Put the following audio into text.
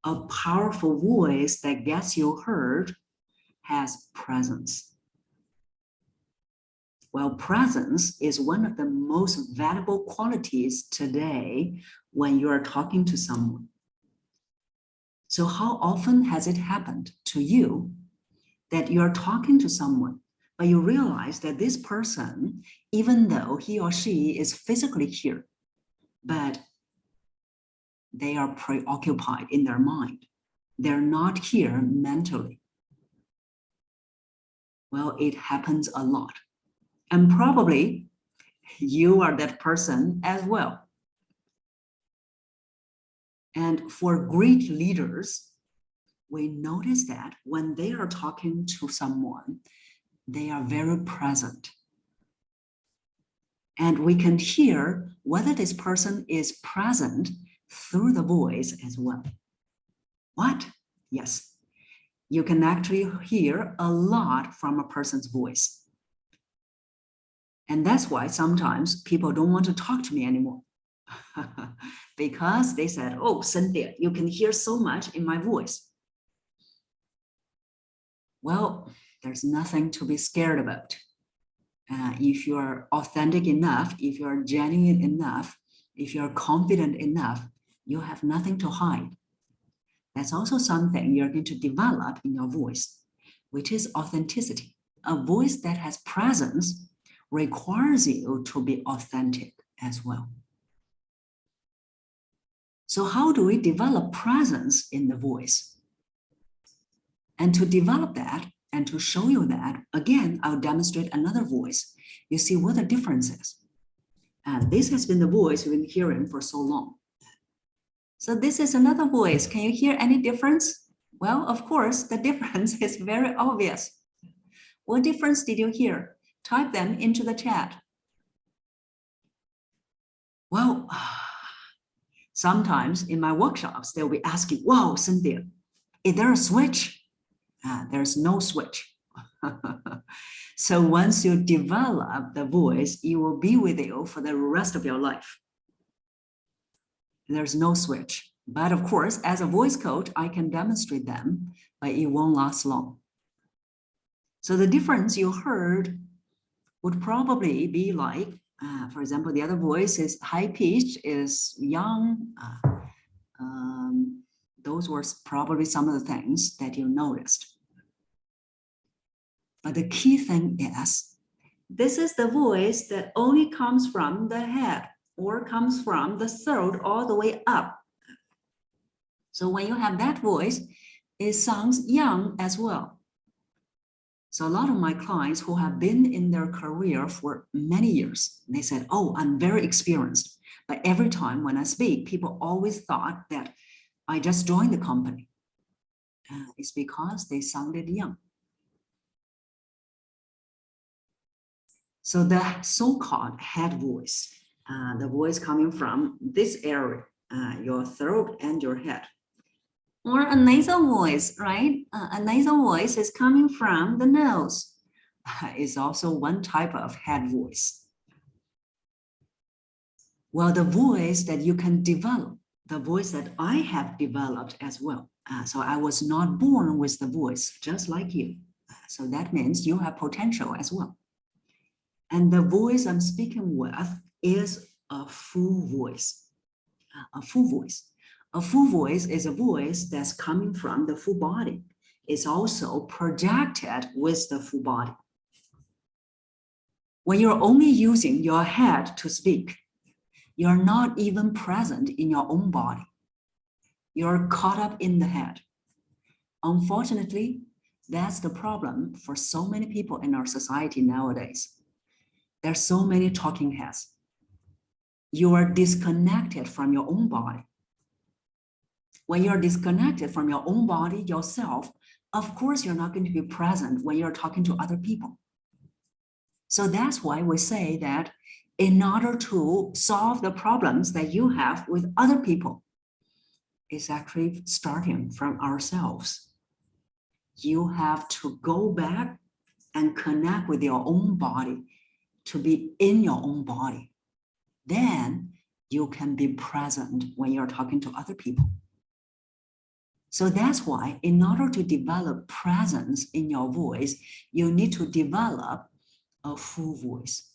A powerful voice that gets you heard has presence. Well, presence is one of the most valuable qualities today when you are talking to someone. So how often has it happened to you that you're talking to someone, but you realize that this person, even though he or she is physically here, but they are preoccupied in their mind. They're not here mentally. Well, it happens a lot. And probably you are that person as well. And for great leaders, we notice that when they are talking to someone, they are very present. And we can hear whether this person is present through the voice as well. What? Yes, you can actually hear a lot from a person's voice. And that's why sometimes people don't want to talk to me anymore. Because they said, oh, Cynthia, you can hear so much in my voice. Well, there's nothing to be scared about. If you're authentic enough, if you're genuine enough, if you're confident enough, you have nothing to hide. That's also something you're going to develop in your voice, which is authenticity. A voice that has presence requires you to be authentic as well. So how do we develop presence in the voice? And to develop that and to show you that, again, I'll demonstrate another voice. You see what the difference is. And this has been the voice you've been hearing for so long. So this is another voice. Can you hear any difference? Well, of course, the difference is very obvious. What difference did you hear? Type them into the chat. Well, sometimes in my workshops, they'll be asking, wow, Cynthia, is there a switch? There's no switch. So once you develop the voice, it will be with you for the rest of your life. There's no switch. But of course, as a voice coach, I can demonstrate them, but it won't last long. So the difference you heard would probably be like, for example, the other voice is high pitched, is young. Those were probably some of the things that you noticed. But the key thing is, this is the voice that only comes from the head or comes from the throat all the way up. So when you have that voice, it sounds young as well. So a lot of my clients who have been in their career for many years, they said, oh, I'm very experienced. But every time when I speak, people always thought that I just joined the company. It's because they sounded young. So the so-called head voice, the voice coming from this area, your throat and your head. Or a nasal voice, right? A nasal voice is coming from the nose. It's also one type of head voice. Well, the voice that you can develop, the voice that I have developed as well. So I was not born with the voice, just like you. So that means you have potential as well. And the voice I'm speaking with is a full voice, a full voice. A full voice is a voice that's coming from the full body. It's also projected with the full body. When you're only using your head to speak, you're not even present in your own body. You're caught up in the head. Unfortunately, that's the problem for so many people in our society nowadays. There's so many talking heads. You are disconnected from your own body. When you're disconnected from your own body, yourself, of course, you're not going to be present when you're talking to other people. So that's why we say that in order to solve the problems that you have with other people, it's actually starting from ourselves. You have to go back and connect with your own body, to be in your own body. Then you can be present when you're talking to other people. So that's why in order to develop presence in your voice, you need to develop a full voice.